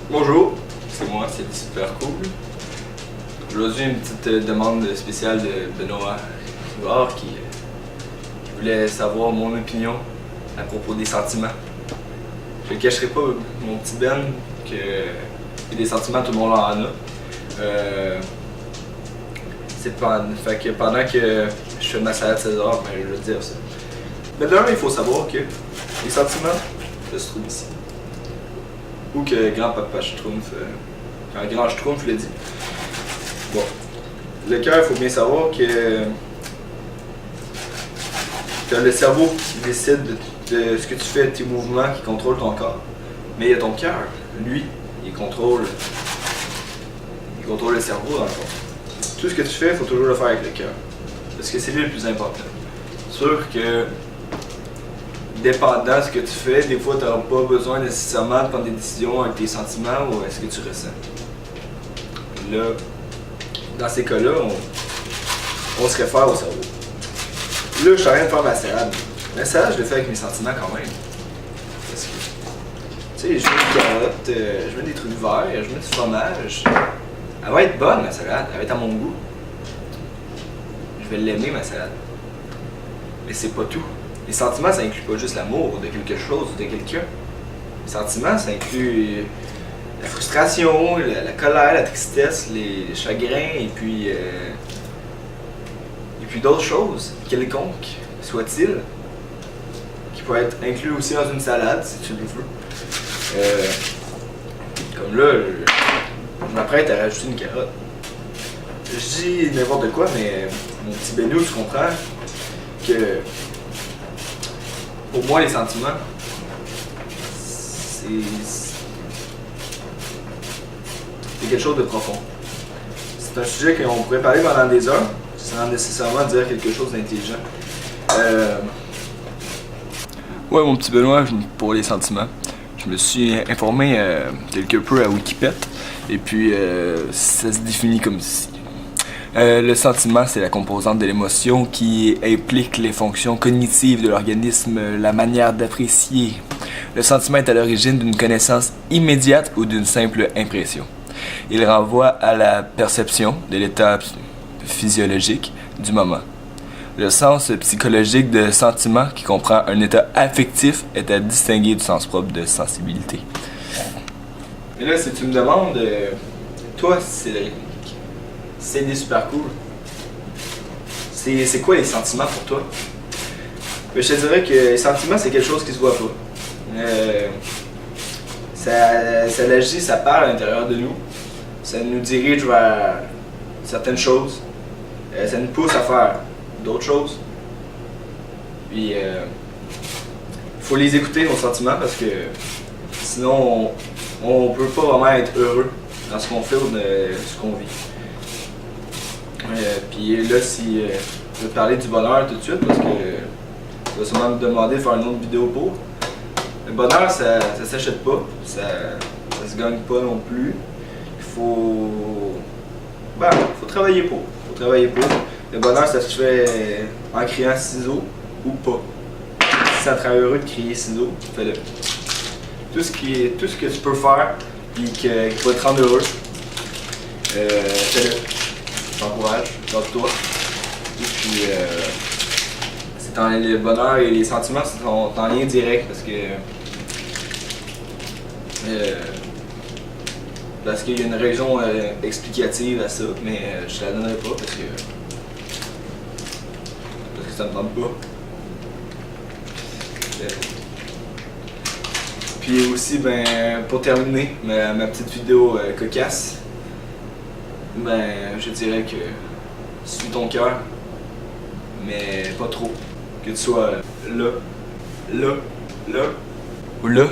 Bonjour, c'est moi, c'est super cool. Aujourd'hui, une petite demande spéciale de Benoît Rivard qui voulait savoir mon opinion à propos des sentiments. Je ne cacherai pas, mon petit Ben, que des sentiments, tout le monde en a. Fait que pendant que je fais ma salade César, ben, je vais dire ça. Mais d'un, il faut savoir que les sentiments, ça se trouve ici. Ou que grand-papa Schtroumpf, quand grand Schtroumpf l'a dit. Bon, le cœur, il faut bien savoir que le cerveau qui décide de ce que tu fais, tes mouvements, qui contrôle ton corps. Mais il y a ton cœur, lui, il contrôle le cerveau dans le fond. Tout ce que tu fais, il faut toujours le faire avec le cœur. Parce que c'est lui le plus important. Sûr que dépendant de ce que tu fais, des fois tu n'auras pas besoin nécessairement de prendre des décisions avec tes sentiments ou avec ce que tu ressens. Là, dans ces cas-là, on se réfère au cerveau. Là, je suis en train de faire ma salade. Ma salade, je le fais avec mes sentiments quand même. Parce que, tu sais, je mets des carottes, je mets des trucs verts, je mets du fromage. Elle va être bonne, ma salade. Elle va être à mon goût. Je vais l'aimer, ma salade. Mais c'est pas tout. Les sentiments, ça inclut pas juste l'amour de quelque chose ou de quelqu'un. Les sentiments, ça inclut la frustration, la colère, la tristesse, les chagrins et puis d'autres choses, quelconques soit-il, qui peuvent être inclus aussi dans une salade si tu le veux. Comme là, je m'apprête à rajouter une carotte. Je dis n'importe quoi, mais mon petit Benoît, tu comprends que pour moi, les sentiments, c'est quelque chose de profond. C'est un sujet qu'on pourrait parler pendant des heures, sans nécessairement dire quelque chose d'intelligent. Ouais, mon petit Benoît, pour les sentiments, je me suis informé quelque peu à Wikipédia, et puis ça se définit comme ceci. Le sentiment, c'est la composante de l'émotion qui implique les fonctions cognitives de l'organisme, la manière d'apprécier. Le sentiment est à l'origine d'une connaissance immédiate ou d'une simple impression. Il renvoie à la perception de l'état physiologique du moment. Le sens psychologique de sentiment, qui comprend un état affectif, est à distinguer du sens propre de sensibilité. Et là, si tu me demandes, toi, Cédric, c'est des super cool. C'est quoi les sentiments pour toi? Je te dirais que les sentiments, c'est quelque chose qui se voit pas. Ça agit, ça parle à l'intérieur de nous. Ça nous dirige vers certaines choses. Ça nous pousse à faire d'autres choses. Puis, il faut les écouter, nos sentiments, parce que sinon, on peut pas vraiment être heureux dans ce qu'on fait ou dans ce qu'on vit. Puis là, si je vais parler du bonheur tout de suite, parce que tu vas sûrement me demander de faire une autre vidéo pour. Le bonheur, ça s'achète pas, ça se gagne pas non plus. Il faut travailler pour. Le bonheur, ça se fait en criant ciseaux ou pas. Si ça te rend heureux de crier ciseaux, fais-le. Tout ce que tu peux faire et qui va te rendre heureux, fais-le. T'encourage, lâche-toi. Et puis, le bonheur et les sentiments sont en lien direct parce qu'il y a une raison explicative à ça, mais je te la donnerai pas parce que ça me tente pas. Puis aussi, pour terminer ma petite vidéo cocasse, je dirais que suis ton cœur, mais pas trop. Que tu sois là, ou là.